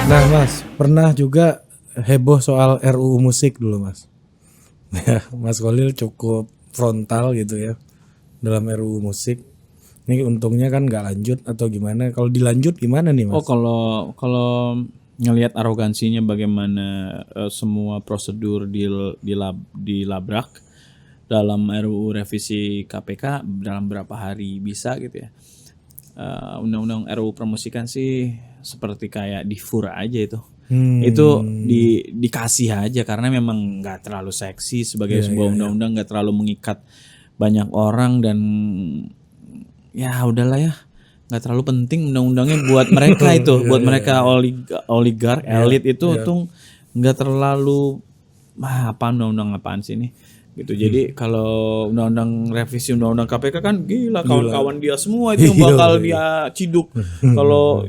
Nah Mas, pernah juga heboh soal RUU musik dulu Mas. Ya, Mas Kolil cukup frontal gitu ya dalam RUU musik. Ini untungnya kan nggak lanjut atau gimana? Kalau dilanjut gimana nih Oh, Mas? kalau ngelihat arogansinya bagaimana semua prosedur dilabrak dalam RUU revisi KPK dalam berapa hari bisa gitu ya. Undang-undang RUU permusikan sih seperti kayak difur aja itu. Itu dikasih aja karena memang nggak terlalu seksi sebagai Iya, sebuah iya, iya. undang-undang, nggak terlalu mengikat banyak orang dan ya udahlah ya, nggak terlalu penting undang-undangnya buat mereka itu, Iya, buat iya, mereka iya. oligark Iya, elit itu iya. tuh nggak terlalu apa undang-undang apaan sih ini gitu. Jadi kalau undang-undang revisi undang-undang KPK kan gila, Gila. kawan-kawan dia semua itu yang Iya, bakal iya. dia ciduk kalau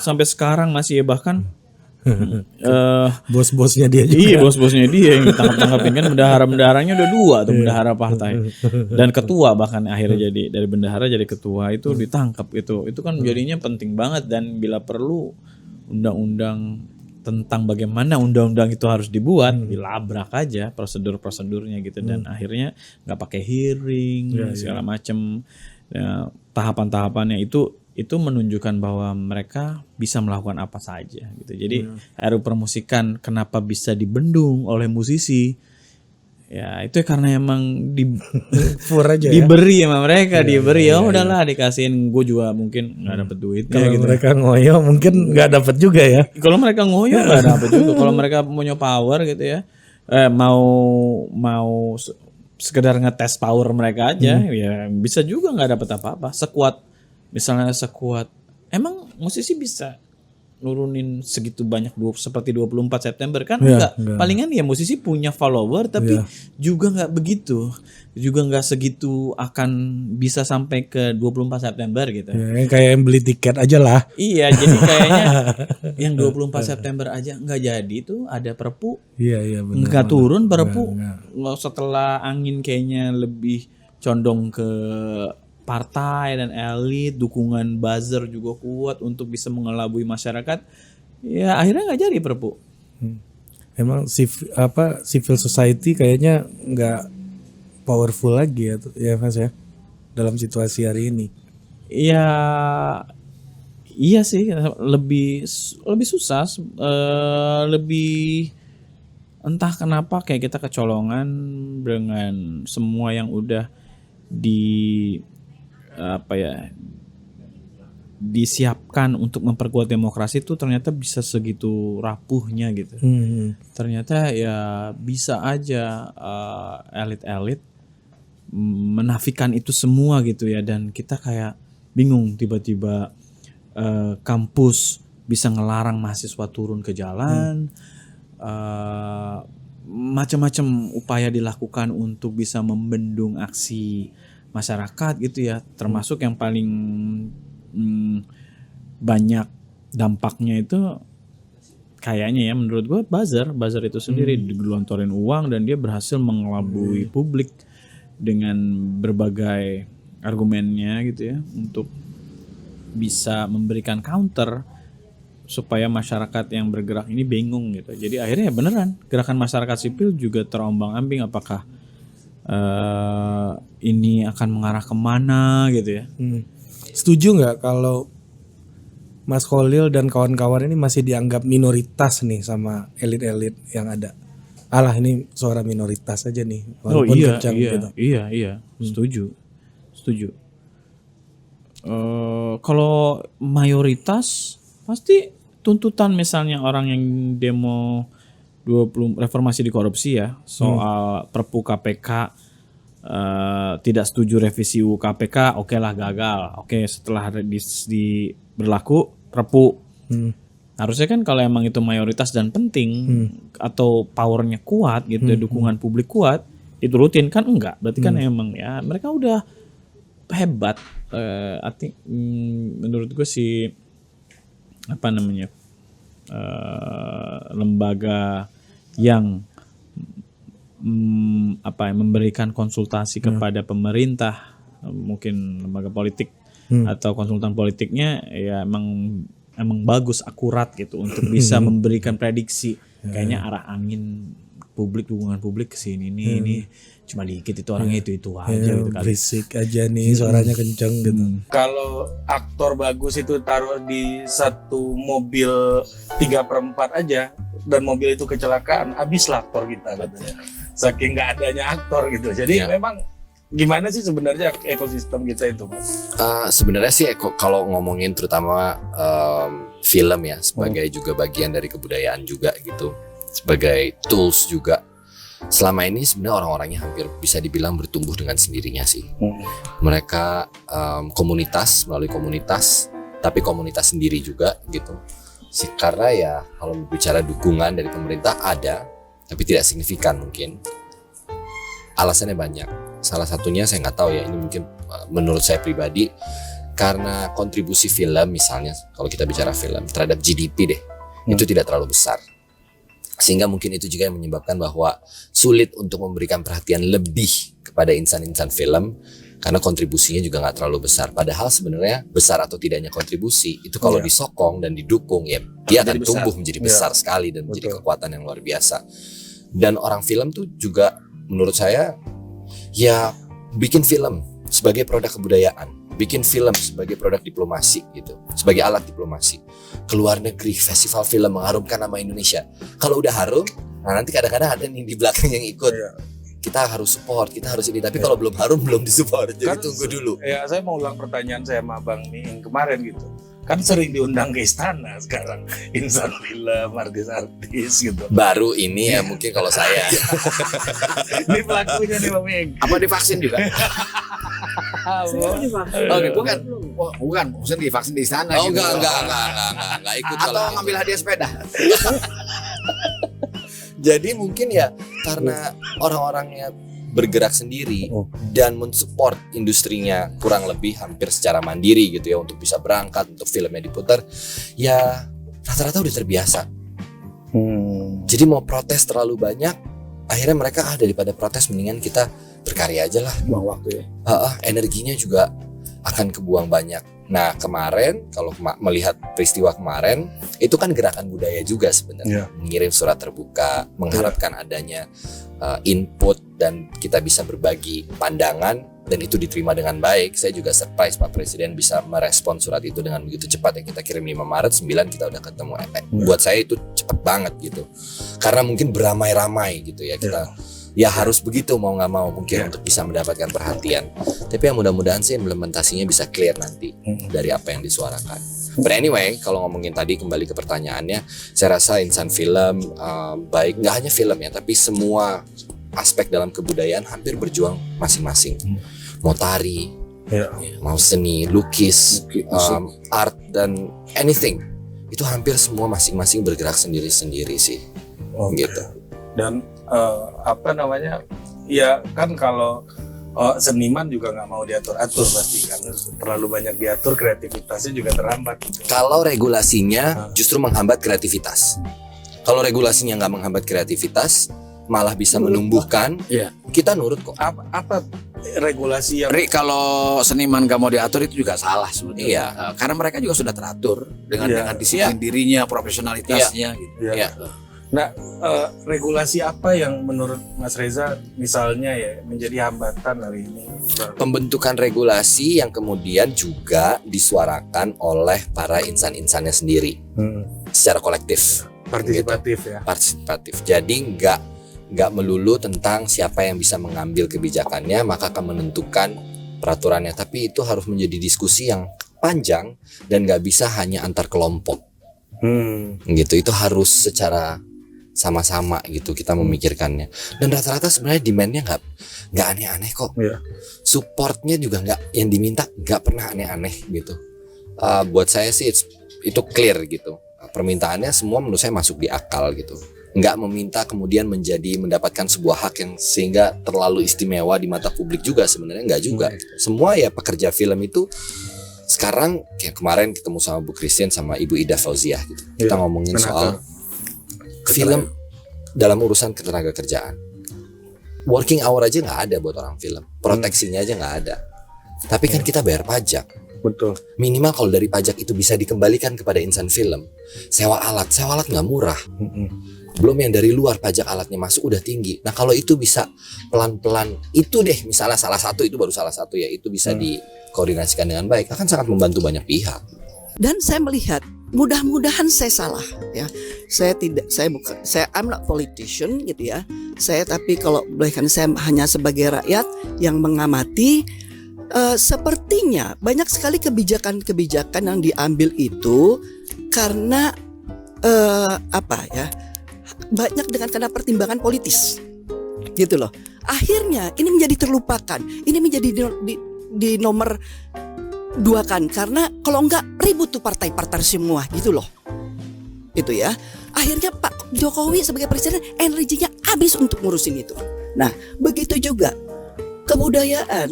sampai sekarang masih ya, bahkan Bos-bosnya dia iya, juga. bos-bosnya dia yang ditangkap-tangkapin kan, bendahara-bendaharanya udah 2 tuh, bendahara partai. Dan ketua bahkan akhirnya jadi dari bendahara jadi ketua itu ditangkap gitu. Itu kan jadinya penting banget dan bila perlu undang-undang tentang bagaimana undang-undang itu harus dibuat dilabrak aja prosedur-prosedurnya gitu dan akhirnya nggak pakai hearing segala macem. Ya, tahapan-tahapannya itu menunjukkan bahwa mereka bisa melakukan apa saja gitu. Jadi RUU permusikan kenapa bisa dibendung oleh musisi? Ya itu karena emang Fur aja ya. diberi sama mereka, diberi iya, ya udahlah dikasihin, gue juga mungkin nggak dapet duitnya Kalau gitu. mereka ngoyo mungkin nggak dapat juga ya. Kalau mereka ngoyo nggak dapet juga. Kalau mereka punya power gitu ya, mau mau sekedar ngetes power mereka aja, ya bisa juga nggak dapet apa-apa. Misalnya sekuat, emang musisi bisa nurunin segitu banyak seperti 24 September kan enggak. Palingan ya musisi punya follower tapi juga nggak begitu. Juga nggak segitu akan bisa sampai ke 24 September gitu. Ya, kayak yang beli tiket aja lah. Iya, jadi kayaknya yang 24 September aja nggak jadi tuh ada perpu Iya, iya benar. nggak turun perpu. Nggak. Setelah angin kayaknya lebih condong ke partai dan elit, dukungan buzzer juga kuat untuk bisa mengelabui masyarakat. Ya akhirnya nggak jadi perpu. Emang civil society kayaknya nggak powerful lagi ya Mas ya dalam situasi hari ini. Iya, iya sih lebih susah, lebih entah kenapa kayak kita kecolongan dengan semua yang udah di apa ya disiapkan untuk memperkuat demokrasi itu ternyata bisa segitu rapuhnya gitu. Ternyata ya bisa aja elit-elit menafikan itu semua gitu ya dan kita kayak bingung tiba-tiba kampus bisa ngelarang mahasiswa turun ke jalan. Macam-macam upaya dilakukan untuk bisa membendung aksi masyarakat gitu ya, termasuk yang paling banyak dampaknya itu kayaknya ya menurut gue buzzer itu sendiri digelontorin uang dan dia berhasil mengelabui publik dengan berbagai argumennya gitu ya untuk bisa memberikan counter supaya masyarakat yang bergerak ini bingung gitu. Jadi akhirnya ya beneran gerakan masyarakat sipil juga terombang-ambing apakah ini akan mengarah kemana gitu ya. Setuju nggak kalau Mas Kholil dan kawan-kawan ini masih dianggap minoritas nih sama elit-elit yang ada? Alah ini suara minoritas aja nih walaupun kencang gitu. Iya, setuju. Kalau mayoritas pasti tuntutan misalnya orang yang demo 20 reformasi di korupsi ya soal perpu KPK tidak setuju revisi UU KPK, oke lah gagal. Oke, setelah di berlaku perpu. Harusnya kan kalau emang itu mayoritas dan penting atau powernya kuat gitu, dukungan publik kuat, diturutin kan enggak. Berarti kan emang ya mereka udah hebat. Menurut gue sih apa namanya lembaga yang memberikan konsultasi kepada pemerintah, mungkin lembaga politik atau konsultan politiknya ya emang bagus, akurat gitu untuk bisa memberikan prediksi. Kayaknya arah angin publik, dukungan publik ke sini ini cuma dikit, itu orangnya itu aja gitu kali. Berisik aja nih, suaranya kenceng gitu. Kalau aktor bagus itu taruh di satu mobil 3/4 aja dan mobil itu kecelakaan, habislah aktor kita katanya. Saking nggak adanya aktor gitu. Jadi memang gimana sih sebenarnya ekosistem kita itu, Mas? Sebenarnya sih kalau ngomongin terutama film ya, sebagai juga bagian dari kebudayaan juga gitu, sebagai tools juga. Selama ini sebenarnya orang-orangnya hampir bisa dibilang bertumbuh dengan sendirinya sih. Mereka komunitas, melalui komunitas, tapi komunitas sendiri juga gitu. Karena ya kalau bicara dukungan dari pemerintah ada, tapi tidak signifikan mungkin. Alasannya banyak. Salah satunya saya nggak tahu ya, ini mungkin menurut saya pribadi karena kontribusi film misalnya, kalau kita bicara film terhadap GDP deh, itu tidak terlalu besar. Sehingga mungkin itu juga yang menyebabkan bahwa sulit untuk memberikan perhatian lebih kepada insan-insan film karena kontribusinya juga nggak terlalu besar. Padahal sebenarnya besar atau tidaknya kontribusi itu kalau disokong dan didukung ya dia akan tumbuh menjadi besar sekali dan menjadi kekuatan yang luar biasa. Dan orang film tuh juga menurut saya ya bikin film sebagai produk kebudayaan, bikin film sebagai produk diplomasi gitu, sebagai alat diplomasi. Keluar negeri, festival film mengharumkan nama Indonesia. Kalau udah harum, nah nanti kadang-kadang ada nih di belakang yang ikut. Kita harus support, kita harus ini. Tapi kalau belum harum, belum disupport. Jadi tunggu dulu. Ya, saya mau ulang pertanyaan saya sama Bang Miing kemarin gitu. Kan sering diundang ke istana sekarang, insan film, artis-artis gitu. Baru ini ya mungkin kalau saya. Ini pelakunya nih Bang Miing. Apa divaksin juga? Oke, Bukan, maksudnya divaksin di sana. Oh gitu. enggak ikut Atau kalau ngambil hadiah sepeda. Jadi mungkin ya karena orang-orangnya bergerak sendiri dan mensupport industrinya kurang lebih hampir secara mandiri gitu ya, untuk bisa berangkat, untuk filmnya diputar, ya rata-rata udah terbiasa. Jadi mau protes terlalu banyak, akhirnya mereka daripada protes mendingan kita berkarya aja lah. Buang waktu ya. Energinya juga akan kebuang banyak. Nah kemarin kalau melihat peristiwa kemarin itu kan gerakan budaya juga sebenarnya, mengirim surat terbuka, mengharapkan adanya input dan kita bisa berbagi pandangan dan itu diterima dengan baik. Saya juga surprise Pak Presiden bisa merespon surat itu dengan begitu cepat ya. Kita kirim 5 Maret, 9 kita udah ketemu. Buat saya itu cepat banget gitu, karena mungkin beramai-ramai gitu ya kita. Ya harus begitu mau nggak mau mungkin untuk bisa mendapatkan perhatian. Tapi ya mudah-mudahan sih implementasinya bisa clear nanti dari apa yang disuarakan. But anyway, kalau ngomongin tadi kembali ke pertanyaannya, saya rasa insan film baik nggak hanya film ya, tapi semua aspek dalam kebudayaan hampir berjuang masing-masing. Mau tari, mau seni, lukis, art dan anything, itu hampir semua masing-masing bergerak sendiri-sendiri sih. Gitu. Dan apa namanya, ya kan kalau seniman juga nggak mau diatur-atur pasti kan, terlalu banyak diatur kreativitasnya juga terhambat gitu. Kalau regulasinya justru menghambat kreativitas, kalau regulasinya nggak menghambat kreativitas malah bisa menumbuhkan, kita nurut kok. Apa regulasi yang Kalau seniman gak mau diatur itu juga salah sebetulnya. Karena mereka juga sudah teratur dengan disiplin dirinya, profesionalitasnya gitu. Nah, regulasi apa yang menurut Mas Reza misalnya ya menjadi hambatan hari ini? Pembentukan regulasi yang kemudian juga disuarakan oleh para insan-insannya sendiri secara kolektif, Partisipatif gitu. ya. Partisipatif. Jadi nggak melulu tentang siapa yang bisa mengambil kebijakannya maka akan menentukan peraturannya, tapi itu harus menjadi diskusi yang panjang dan nggak bisa hanya antar kelompok. Gitu, itu harus secara sama-sama gitu kita memikirkannya. Dan rata-rata sebenarnya demandnya nggak aneh-aneh kok. Supportnya juga nggak, yang diminta nggak pernah aneh-aneh gitu. Buat saya sih itu clear gitu. Permintaannya semua menurut saya masuk di akal gitu. Nggak meminta kemudian mendapatkan sebuah hak yang sehingga terlalu istimewa di mata publik juga, sebenarnya nggak juga. Semua ya pekerja film itu sekarang kayak kemarin ketemu sama Bu Christine sama Ibu Ida Fauziah gitu. Kita ngomongin soal film dalam urusan ketenaga kerjaan. Working hour aja nggak ada buat orang film, proteksinya aja nggak ada. Tapi kan kita bayar pajak, Betul. Minimal kalau dari pajak itu bisa dikembalikan kepada insan film. Sewa alat nggak murah. Belum yang dari luar pajak alatnya masuk udah tinggi. Nah kalau itu bisa pelan-pelan, itu deh misalnya salah satu, itu baru salah satu ya, itu bisa dikoordinasikan dengan baik, akan sangat membantu banyak pihak. Dan saya melihat, mudah-mudahan saya salah ya. I'm not politician gitu ya. Tapi kalau boleh kan saya hanya sebagai rakyat yang mengamati, sepertinya banyak sekali kebijakan-kebijakan yang diambil itu karena banyak karena pertimbangan politis gitu loh. Akhirnya ini menjadi terlupakan, ini menjadi di nomor dua kan, karena kalau enggak ribut tuh partai-partai semua gitu loh. Itu ya. Akhirnya Pak Jokowi sebagai presiden energinya habis untuk ngurusin itu. Nah, begitu juga kebudayaan,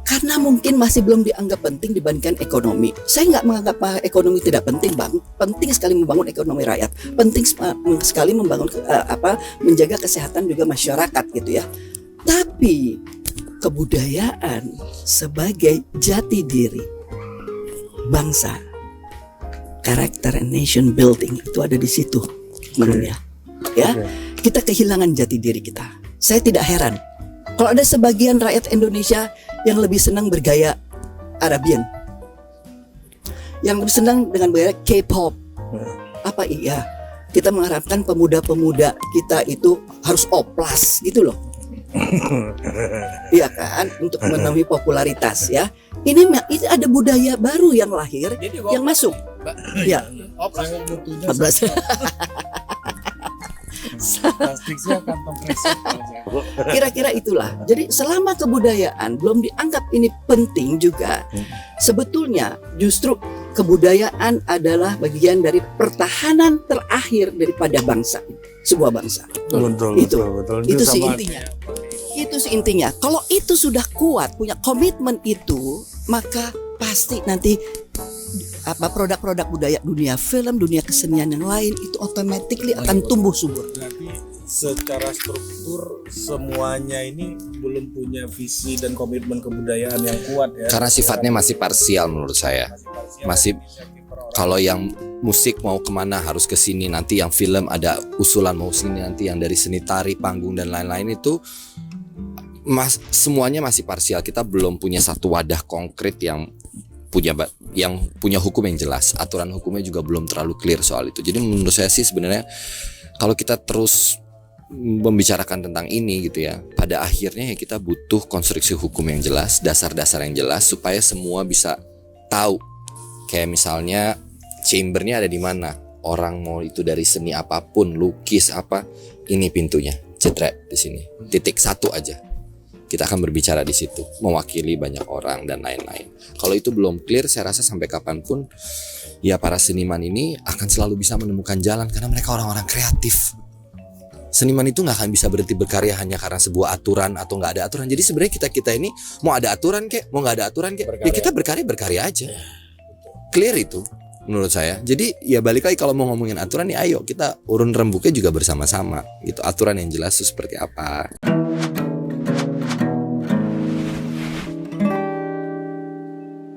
karena mungkin masih belum dianggap penting dibandingkan ekonomi. Saya nggak menganggap ekonomi tidak penting, Bang. Penting sekali membangun ekonomi rakyat. Penting sekali membangun menjaga kesehatan juga masyarakat gitu ya. Tapi kebudayaan sebagai jati diri bangsa, karakter and nation building itu ada di situ sebenarnya. Ya, kita kehilangan jati diri kita. Saya tidak heran kalau ada sebagian rakyat Indonesia yang lebih senang bergaya Arabian, yang lebih senang dengan bergaya K-pop. Apa iya kita mengharapkan pemuda-pemuda kita itu harus oplas gitu loh? Iya kan, untuk memenuhi popularitas ya. Ini ada budaya baru yang lahir, yang masuk. Ya. Oplas. Kira-kira itulah. Jadi selama kebudayaan belum dianggap ini penting juga, sebetulnya justru kebudayaan adalah bagian dari pertahanan terakhir daripada bangsa, sebuah bangsa. Betul. Itu sih intinya. Itu sih intinya. Kalau itu sudah kuat, punya komitmen itu, maka pasti nanti produk-produk budaya, dunia film, dunia kesenian yang lain itu automatically akan tumbuh subur. Berarti secara struktur semuanya ini belum punya visi dan komitmen kebudayaan yang kuat ya. Karena sifatnya masih parsial menurut saya. Masih kalau yang musik mau kemana harus ke sini, nanti yang film ada usulan mau sini, nanti yang dari seni tari, panggung dan lain-lain itu semuanya masih parsial. Kita belum punya satu wadah konkret yang punya hukum yang jelas. Aturan hukumnya juga belum terlalu clear soal itu. Jadi menurut saya sih sebenarnya kalau kita terus membicarakan tentang ini gitu ya, pada akhirnya ya kita butuh konstruksi hukum yang jelas, dasar-dasar yang jelas supaya semua bisa tahu. Kayak misalnya chambernya ada di mana, orang mau itu dari seni apapun, lukis apa, ini pintunya, cetret di sini, titik satu aja. Kita akan berbicara di situ, mewakili banyak orang dan lain-lain. Kalau itu belum clear, saya rasa sampai kapanpun ya para seniman ini akan selalu bisa menemukan jalan karena mereka orang-orang kreatif. Seniman itu nggak akan bisa berhenti berkarya hanya karena sebuah aturan atau nggak ada aturan. Jadi sebenarnya kita ini mau ada aturan kek, mau nggak ada aturan kek, ya kita berkarya aja. Clear itu menurut saya. Jadi ya balik lagi kalau mau ngomongin aturan ya ayo kita urun rembuknya juga bersama-sama gitu. Aturan yang jelas itu seperti apa.